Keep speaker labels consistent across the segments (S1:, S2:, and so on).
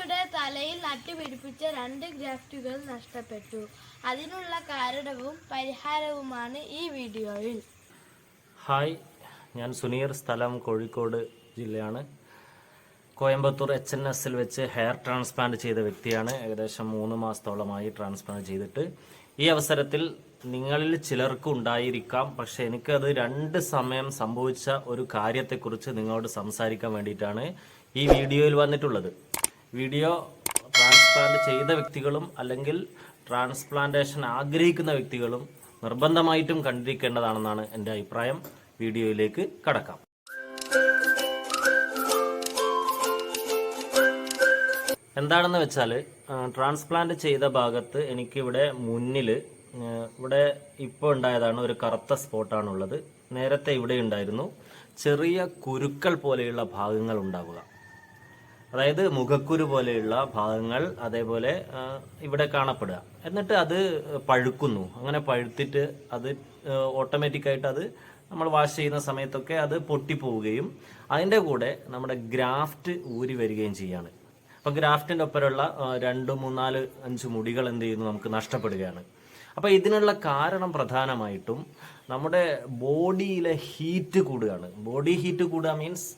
S1: കുട്ടിയുടെ തലയിൽ നട്ടുപിടിപ്പിച്ച 2 ഗ്രാഫ്റ്റുകൾ നഷ്ടപ്പെട്ടു. അതിനുള്ള കാരണവും പരിഹാരവുമാണ് ഈ വീഡിയോയിൽ.
S2: ഹായ്, ഞാൻ സുനീർ. സ്ഥലം കോഴിക്കോട് ജില്ലയാണ്. കോയമ്പത്തൂർ HNS വെച്ച് ഹെയർ ട്രാൻസ്പ്ലാന്റ് ചെയ്ത വ്യക്തിയാണ്. ഏകദേശം 3 മാസത്തോളമായി ട്രാൻസ്പ്ലാന്റ് ചെയ്തിട്ട്. ഈ അവസരത്തിൽ നിങ്ങളിൽ ചിലർക്ക് ഉണ്ടായിരിക്കാം, പക്ഷെ എനിക്കത് 2 സമയം സംഭവിച്ച ഒരു കാര്യത്തെക്കുറിച്ച് നിങ്ങളോട് സംസാരിക്കാൻ വേണ്ടിയിട്ടാണ് ഈ വീഡിയോയിൽ വന്നിട്ടുള്ളത്. വീഡിയോ ട്രാൻസ്പ്ലാന്റ് ചെയ്ത വ്യക്തികളും അല്ലെങ്കിൽ ട്രാൻസ്പ്ലാന്റേഷൻ ആഗ്രഹിക്കുന്ന വ്യക്തികളും നിർബന്ധമായിട്ടും കണ്ടിരിക്കേണ്ടതാണെന്നാണ് എൻ്റെ അഭിപ്രായം. വീഡിയോയിലേക്ക് കടക്കാം. എന്താണെന്ന് വെച്ചാൽ, ട്രാൻസ്പ്ലാന്റ് ചെയ്ത ഭാഗത്ത് എനിക്കിവിടെ മുന്നിൽ ഇവിടെ ഇപ്പോൾ ഉണ്ടായതാണ് ഒരു കറുത്ത സ്പോട്ടാണുള്ളത്. നേരത്തെ ഇവിടെ ഉണ്ടായിരുന്നു ചെറിയ കുരുക്കൾ പോലെയുള്ള ഭാഗങ്ങൾ ഉണ്ടാവുക. അതായത് മുഖക്കുരു പോലെയുള്ള ഭാഗങ്ങൾ അതേപോലെ ഇവിടെ കാണപ്പെടുക. എന്നിട്ട് അത് പഴുക്കുന്നു. അങ്ങനെ പഴുത്തിട്ട് അത് ഓട്ടോമാറ്റിക്കായിട്ട് അത് നമ്മൾ വാഷ് ചെയ്യുന്ന സമയത്തൊക്കെ അത് പൊട്ടിപ്പോവുകയും അതിൻ്റെ കൂടെ നമ്മുടെ ഗ്രാഫ്റ്റ് ഊരി വരികയും ചെയ്യാണ്. അപ്പോൾ ഗ്രാഫ്റ്റിൻ്റെ ഒപ്പരമുള്ള 2, 3, 4, 5 മുടികൾ എന്ത് ചെയ്യുന്നു, നമുക്ക് നഷ്ടപ്പെടുകയാണ്. അപ്പോൾ ഇതിനുള്ള കാരണം പ്രധാനമായിട്ടും നമ്മുടെ ബോഡിയിലെ ഹീറ്റ് കൂടുകയാണ്. ബോഡി ഹീറ്റ് കൂടുക മീൻസ്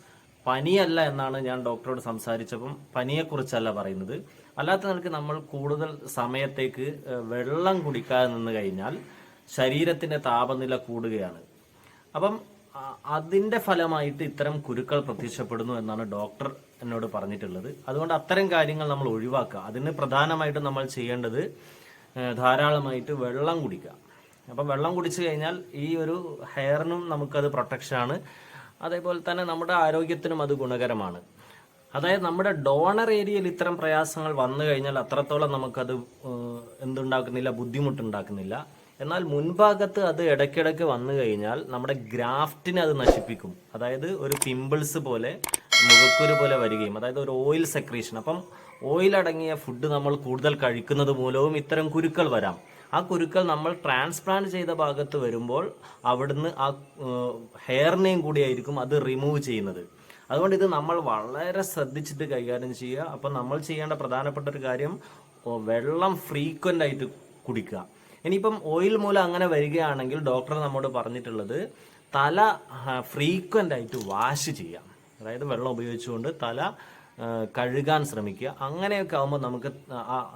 S2: പനിയല്ല എന്നാണ് ഞാൻ ഡോക്ടറോട് സംസാരിച്ചപ്പം പനിയെക്കുറിച്ചല്ല പറയുന്നത്. അല്ലാത്ത നിലക്ക് നമ്മൾ കൂടുതൽ സമയത്തേക്ക് വെള്ളം കുടിക്കാതെ നിന്ന് കഴിഞ്ഞാൽ ശരീരത്തിൻ്റെ താപനില കൂടുകയാണ്. അപ്പം അതിൻ്റെ ഫലമായിട്ട് ഇത്തരം കുരുക്കൾ പ്രത്യക്ഷപ്പെടുന്നു എന്നാണ് ഡോക്ടർ എന്നോട് പറഞ്ഞിട്ടുള്ളത്. അതുകൊണ്ട് അത്തരം കാര്യങ്ങൾ നമ്മൾ ഒഴിവാക്കുക. അതിന് പ്രധാനമായിട്ടും നമ്മൾ ചെയ്യേണ്ടത് ധാരാളമായിട്ട് വെള്ളം കുടിക്കുക. അപ്പം വെള്ളം കുടിച്ചു കഴിഞ്ഞാൽ ഈ ഒരു ഹെയറിനും നമുക്കത് പ്രൊട്ടക്ഷനാണ്. അതേപോലെ തന്നെ നമ്മുടെ ആരോഗ്യത്തിനും അത് ഗുണകരമാണ്. അതായത് നമ്മുടെ ഡോണർ ഏരിയയിൽ ഇത്തരം പ്രയാസങ്ങൾ വന്നു കഴിഞ്ഞാൽ അത്രത്തോളം നമുക്കത് എന്തുണ്ടാക്കുന്നില്ല, ബുദ്ധിമുട്ടുണ്ടാക്കുന്നില്ല. എന്നാൽ മുൻഭാഗത്ത് അത് ഇടയ്ക്കിടയ്ക്ക് വന്നു കഴിഞ്ഞാൽ നമ്മുടെ ഗ്രാഫ്റ്റിനെ അത് നശിപ്പിക്കും. അതായത് ഒരു പിമ്പിൾസ് പോലെ, മുഖക്കുരു പോലെ വരികയും, അതായത് ഒരു ഓയിൽ സെക്രീഷൻ. അപ്പം ഓയിൽ അടങ്ങിയ ഫുഡ് നമ്മൾ കൂടുതൽ കഴിക്കുന്നത് മൂലവും ഇത്തരം കുരുക്കൾ വരാം. ആ കുരുക്കൾ നമ്മൾ ട്രാൻസ്പ്ലാന്റ് ചെയ്ത ഭാഗത്ത് വരുമ്പോൾ അവിടുന്ന് ആ ഹെയറിനെയും കൂടിയായിരിക്കും അത് റിമൂവ് ചെയ്യുന്നത്. അതുകൊണ്ട് ഇത് നമ്മൾ വളരെ ശ്രദ്ധിച്ചിട്ട് കൈകാര്യം ചെയ്യുക. അപ്പം നമ്മൾ ചെയ്യേണ്ട പ്രധാനപ്പെട്ട ഒരു കാര്യം, വെള്ളം ഫ്രീക്വൻ്റ് ആയിട്ട് കുടിക്കുക. ഇനിയിപ്പം ഓയിൽ മൂലം അങ്ങനെ വരികയാണെങ്കിൽ ഡോക്ടർ നമ്മോട് പറഞ്ഞിട്ടുള്ളത് തല ഫ്രീക്വൻ്റ് ആയിട്ട് വാഷ് ചെയ്യാം. അതായത് വെള്ളം ഉപയോഗിച്ചുകൊണ്ട് തല കഴുകാൻ ശ്രമിക്കുക. അങ്ങനെയൊക്കെ ആകുമ്പോൾ നമുക്ക്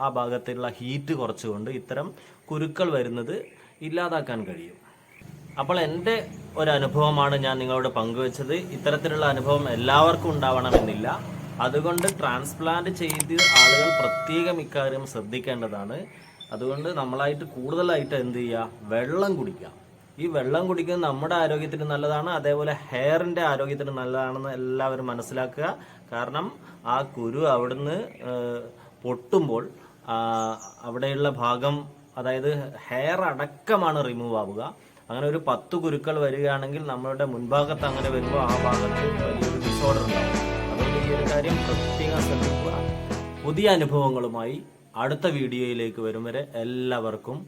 S2: ആ ഭാഗത്തുള്ള ഹീറ്റ് കുറച്ചുകൊണ്ട് ഇത്തരം കുരുക്കൾ വരുന്നത് ഇല്ലാതാക്കാൻ കഴിയും. അപ്പോൾ എൻ്റെ ഒരു അനുഭവമാണ് ഞാൻ നിങ്ങളോട് പങ്കുവെച്ചത്. ഇത്തരത്തിലുള്ള അനുഭവം എല്ലാവർക്കും ഉണ്ടാവണമെന്നില്ല. അതുകൊണ്ട് ട്രാൻസ്പ്ലാന്റ് ചെയ്ത് ആളുകൾ പ്രത്യേകം ഇക്കാര്യം ശ്രദ്ധിക്കേണ്ടതാണ്. അതുകൊണ്ട് നമ്മളായിട്ട് കൂടുതലായിട്ട് എന്ത് ചെയ്യുക, വെള്ളം കുടിക്കുക. ഈ വെള്ളം കുടിക്കുന്നത് നമ്മുടെ ആരോഗ്യത്തിന് നല്ലതാണ്, അതേപോലെ ഹെയറിൻ്റെ ആരോഗ്യത്തിന് നല്ലതാണെന്ന് എല്ലാവരും മനസ്സിലാക്കുക. കാരണം ആ കുരു അവിടുന്ന് പൊട്ടുമ്പോൾ അവിടെയുള്ള ഭാഗം, അതായത് ഹെയർ അടക്കമാണ് റിമൂവ് ആവുക. അങ്ങനെ ഒരു 10 കുരുക്കൾ വരികയാണെങ്കിൽ നമ്മളുടെ മുൻഭാഗത്ത് അങ്ങനെ വരുമ്പോൾ ആ ഭാഗത്ത് വലിയൊരു ഡിസോർഡർ ഉണ്ടാവും. അതുകൊണ്ട് ഈ ഒരു കാര്യം പ്രത്യേകം ശ്രദ്ധിക്കുക. പുതിയ അനുഭവങ്ങളുമായി അടുത്ത വീഡിയോയിലേക്ക് വരും വരെ എല്ലാവർക്കും